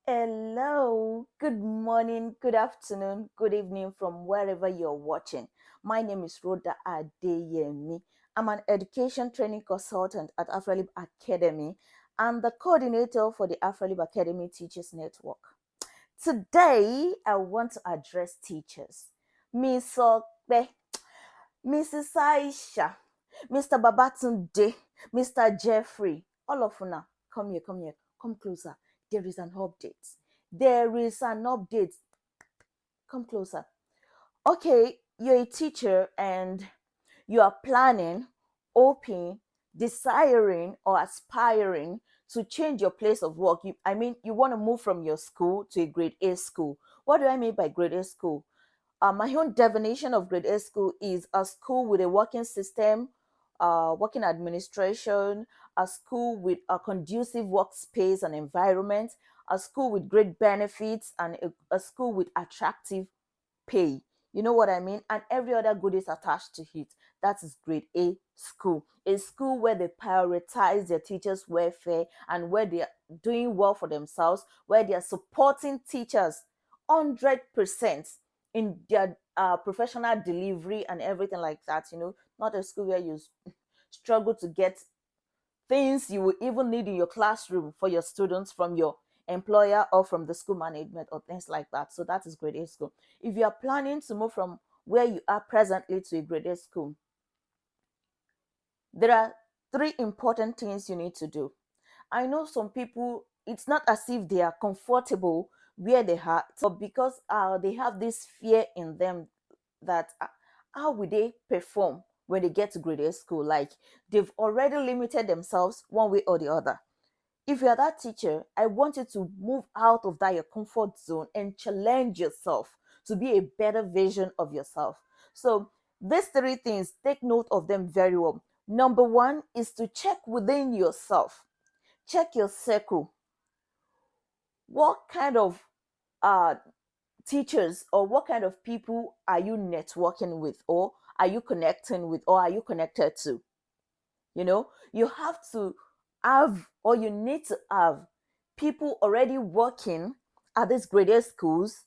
Hello, good morning, good afternoon, good evening from wherever you're watching. My name is Rhoda Adeyemi. I'm an education training consultant at Afrelib Academy and the coordinator for the Afrelib Academy Teachers Network. Today, I want to address teachers. Miss Okpe, Mrs. Aisha, Mr. Babatunde, Mr. Jeffrey, all of you now, come here, come closer. There is an update. There is an update. Come closer. Okay, you're a teacher and you are planning, hoping, desiring, or aspiring to change your place of work. You want to move from your school to a grade A school. What do I mean by grade A school? My own definition of grade A school is a school with a working system, working administration, a school with a conducive workspace and environment, a school with great benefits, and a school with attractive pay. You know what I mean? And every other good is attached to it. That is grade A school. A school where they prioritize their teachers' welfare and where they are doing well for themselves, where they are supporting teachers 100% in their professional delivery and everything like that. Not a school where you struggle to get things you will even need in your classroom for your students from your employer or from the school management or things like that. So that is grade A school. If you are planning to move from where you are presently to a grade A school, there are three important things you need to do. I know some people, it's not as if they are comfortable where they are, but because they have this fear in them that how will they perform when they get to grade A school? Like they've already limited themselves one way or the other. If you're that teacher, I want you to move out of that your comfort zone and challenge yourself to be a better version of yourself. So these three things, take note of them very well. Number one is to check within yourself. Check your circle. What kind of uh, teachers or what kind of people are you networking with, or are you connecting with, or are you connected to? You have to have, or you need to have, people already working at these grade A schools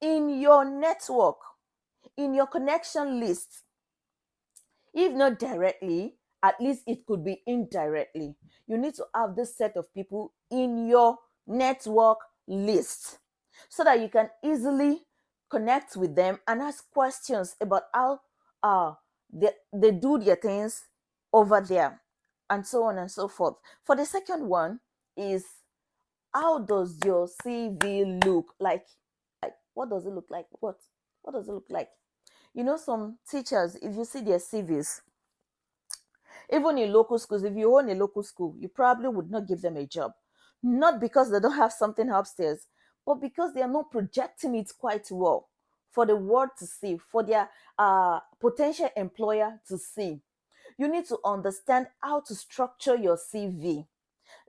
in your network, in your connection list. If not directly, at least it could be indirectly. You need to have this set of people in your network list so that you can easily connect with them and ask questions about how they do their things over there, and so on and so forth. For the second one is, how does your CV look like? What does it look like? What does it look like? Some teachers, if you see their CVs, even in local schools, if you own a local school, you probably would not give them a job. Not because they don't have something upstairs, but because they are not projecting it quite well for the world to see, for their potential employer to see. You need to understand how to structure your CV.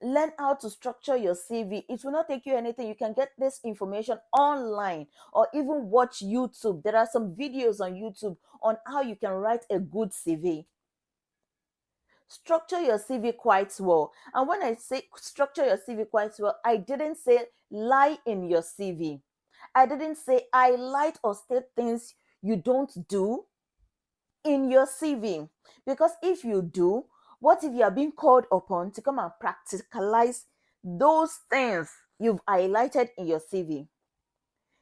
Learn how to structure your CV. It will not take you anything. You can get this information online or even watch YouTube. There are some videos on YouTube on how you can write a good CV. Structure your CV quite well. And when I say structure your CV quite well, I didn't say lie in your CV. I didn't say highlight or state things you don't do in your CV. Because if you do, what if you are being called upon to come and practicalize those things you've highlighted in your CV?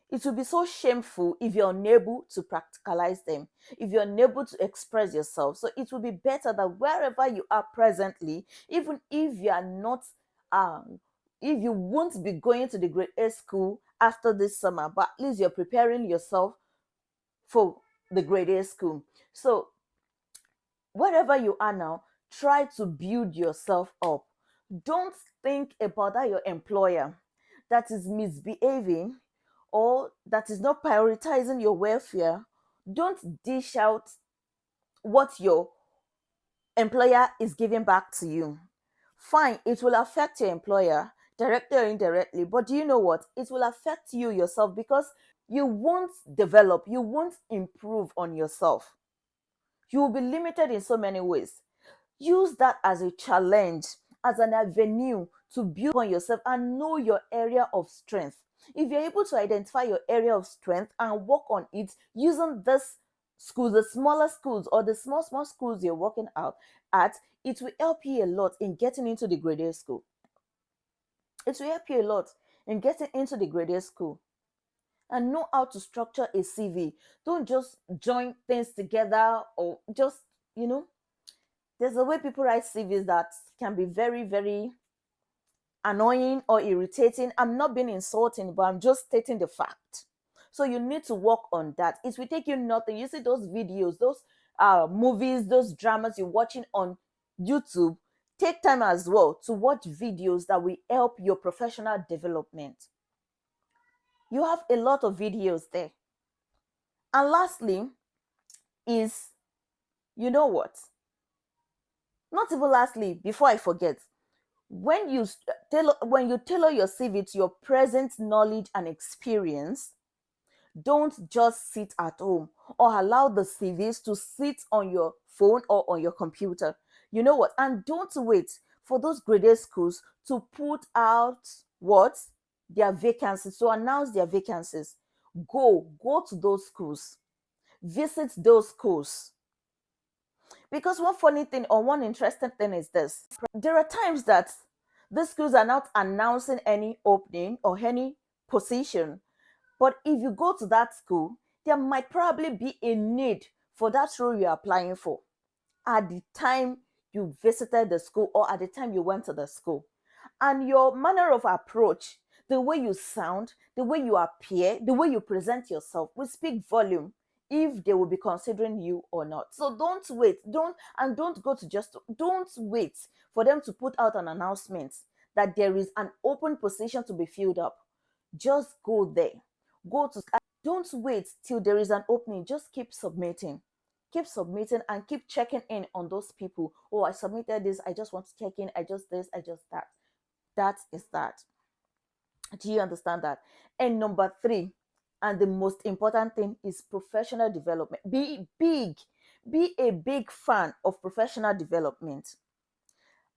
It will be so shameful if you're unable to practicalize them, if you're unable to express yourself. So it will be better that wherever you are presently, even if you are not, if you won't be going to the grade A school after this summer, but at least you're preparing yourself for the grade A school. So wherever you are now, try to build yourself up. Don't think about that your employer that is misbehaving or that is not prioritizing your welfare. Don't dish out what your employer is giving back to you. Fine, it will affect your employer directly or indirectly, but do you know what? It will affect you yourself because you won't develop, you won't improve on yourself. You will be limited in so many ways. Use that as a challenge, as an avenue to build on yourself and know your area of strength. If you're able to identify your area of strength and work on it using this schools, the smaller schools or the small schools you're working out at, it will help you a lot in getting into the grade A school. It will help you a lot in getting into the grade A school. And know how to structure a CV. Don't just join things together or just, you know, there's a way people write CVs that can be very, very annoying or irritating. I'm not being insulting, but I'm just stating the fact. So you need to work on that. It will take you nothing. You see those videos, those movies, those dramas you're watching on YouTube. Take time as well to watch videos that will help your professional development. You have a lot of videos there. And lastly is, you know what? Not even lastly, before I forget, when you tailor your CV to your present knowledge and experience, don't just sit at home or allow the CVs to sit on your phone or on your computer. You know what? And don't wait for those graded schools to put out what? Their vacancies, to announce their vacancies. Go to those schools. Visit those schools. Because one funny thing or one interesting thing is this: there are times that these schools are not announcing any opening or any position, but if you go to that school, there might probably be a need for that role you're applying for at the time you visited the school or at the time you went to the school. And your manner of approach, the way you sound, the way you appear, the way you present yourself will speak volume if they will be considering you or not. So don't wait. Don't wait for them to put out an announcement that there is an open position to be filled up. Just go there. Don't wait till there is an opening. Just keep submitting. Keep submitting and keep checking in on those people. Oh, I submitted this. I just want to check in. I just this. I just that. That is that. Do you understand that? And number three, and the most important thing, is professional development. Be big. Be a big fan of professional development.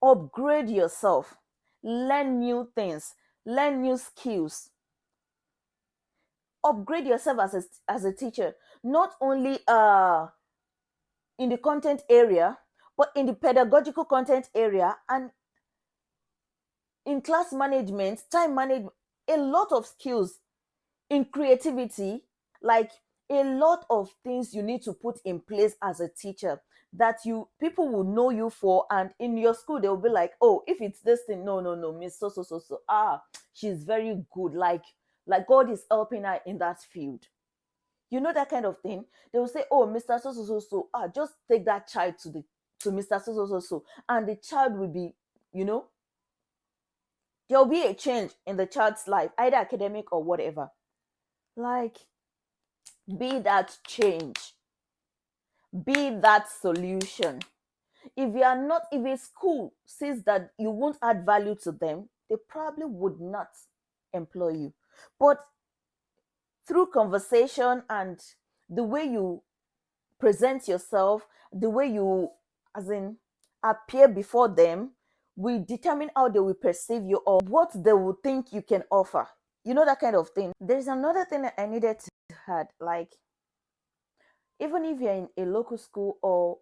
Upgrade yourself. Learn new things. Learn new skills. Upgrade yourself as a teacher. Not only in the content area, but in the pedagogical content area and in class management, time management, a lot of skills in creativity, like a lot of things you need to put in place as a teacher that you people will know you for, and in your school they'll be like, oh, if it's this thing, no, miss so, she's very good, like God is helping her in that field. You know, that kind of thing. They will say, oh, Mr. Just take that child to Mr. And the child will be, you know, there'll be a change in the child's life, either academic or whatever. Like, be that change, be that solution. If a school sees that you won't add value to them, they probably would not employ you. But through conversation and the way you present yourself, the way you, as in, appear before them, will determine how they will perceive you or what they will think you can offer. You know, that kind of thing. There's another thing that I needed to add, like, even if you're in a local school or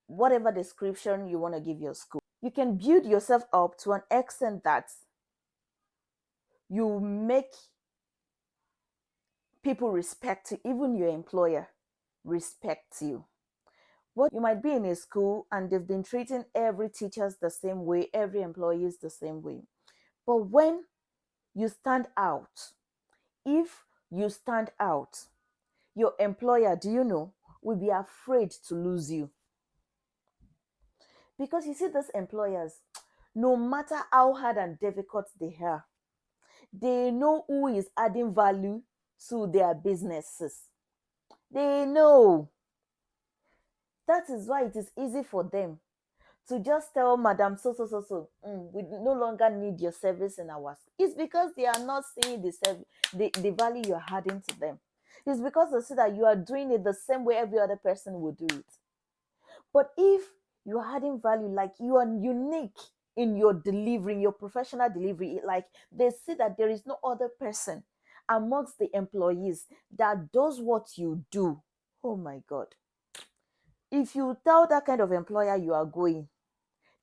whatever description you want to give your school, you can build yourself up to an extent that you make people respect you, even your employer respects you. What you might be in a school and they've been treating every teachers the same way, every employees the same way. But when you stand out, if you stand out, your employer, do you know, will be afraid to lose you. Because you see, those employers, no matter how hard and difficult they are, they know who is adding value to their businesses. They know. That is why it is easy for them to just tell Madam we no longer need your service in our school. It's because they are not seeing the value you're adding to them. It's because they see that you are doing it the same way every other person would do it. But if you are adding value, like you are unique in your delivery, in your professional delivery. Like they see that there is no other person amongst the employees that does what you do. Oh my God. If you tell that kind of employer you are going,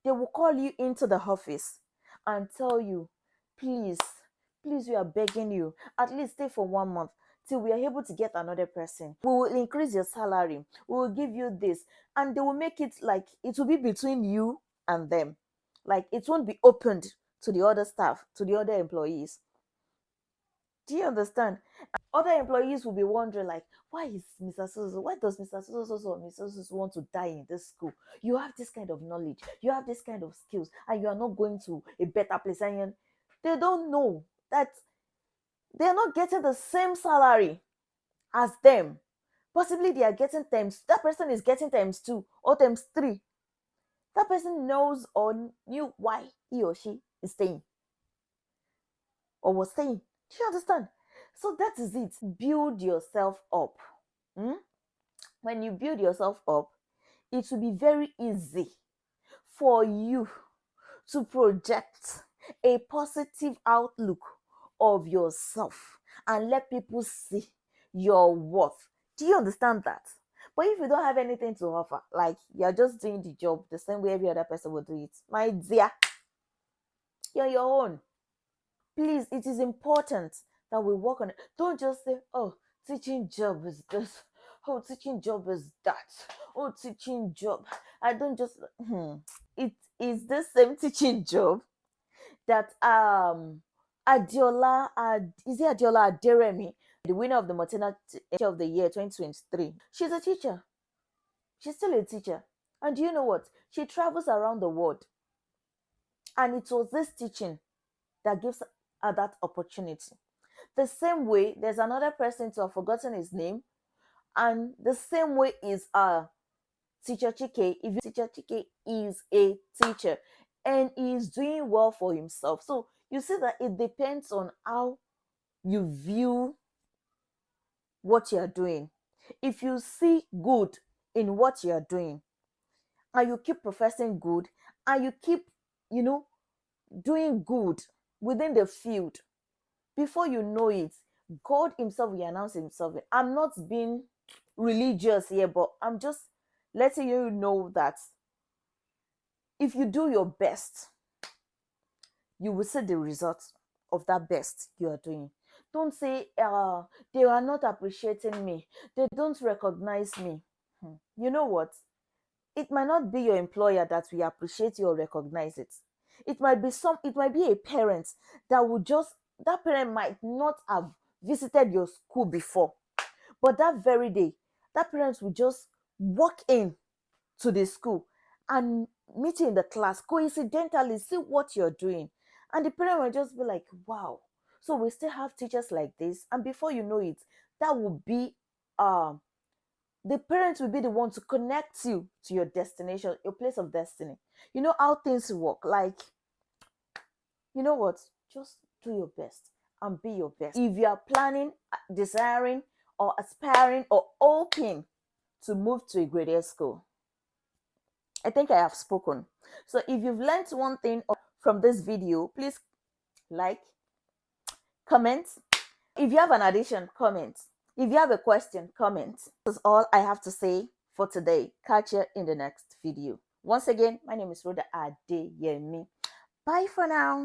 they will call you into the office and tell you, please, please, we are begging you, at least stay for 1 month till we are able to get another person. We will increase your salary. We will give you this. And they will make it like it will be between you and them. Like it won't be opened to the other staff, to the other employees. Do you understand? Other employees will be wondering, like, why is Mr. Soso, why does Mr. Soso or Mr. Soso want to die in this school? You have this kind of knowledge, you have this kind of skills, and you are not going to a better place. And they don't know that they're not getting the same salary as them. Possibly they are getting times, that person is getting times two or times three. That person knows or knew why he or she is staying or was staying. Do you understand? So that is it. Build yourself up. Hmm? When you build yourself up, it will be very easy for you to project a positive outlook of yourself and let people see your worth. Do you understand that? But if you don't have anything to offer, like you're just doing the job the same way every other person will do it, my dear, you're your own. Please, it is important that we work on it. Don't just say, oh, teaching job is this. Oh, teaching job is that. Oh, teaching job. I don't just it is the same teaching job that Adiola is it Adiola Aderemi, the winner of the maternity teacher of the year 2023. She's a teacher. She's still a teacher. And do you know what? She travels around the world. And it was this teaching that gives her that opportunity. The same way, there's another person to have forgotten his name, and the same way is teacher Chike. If teacher Chike is a teacher and is doing well for himself, so you see that it depends on how you view what you're doing. If you see good in what you're doing, and you keep professing good, and you keep, doing good within the field, before you know it, God Himself will announce Himself. I'm not being religious here, but I'm just letting you know that if you do your best, you will see the results of that best you are doing. Don't say, they are not appreciating me, they don't recognize me. You know what? It might not be your employer that will appreciate you or recognize it. It might be a parent that parent might not have visited your school before, but that very day that parent will just walk in to the school and meet you in the class, coincidentally see what you're doing, and the parent will just be like, wow, so we still have teachers like this. And before you know it, that will be um the parents will be the one to connect you to your destination, your place of destiny. You know how things work. Like, you know what? Just do your best and be your best. If you are planning, desiring, or aspiring, or hoping to move to a graded school, I think I have spoken. So if you've learned one thing from this video, please like, comment. If you have an addition, comment. If you have a question, comment. That's all I have to say for today. Catch you in the next video. Once again, my name is Rhoda Adeyemi. Bye for now.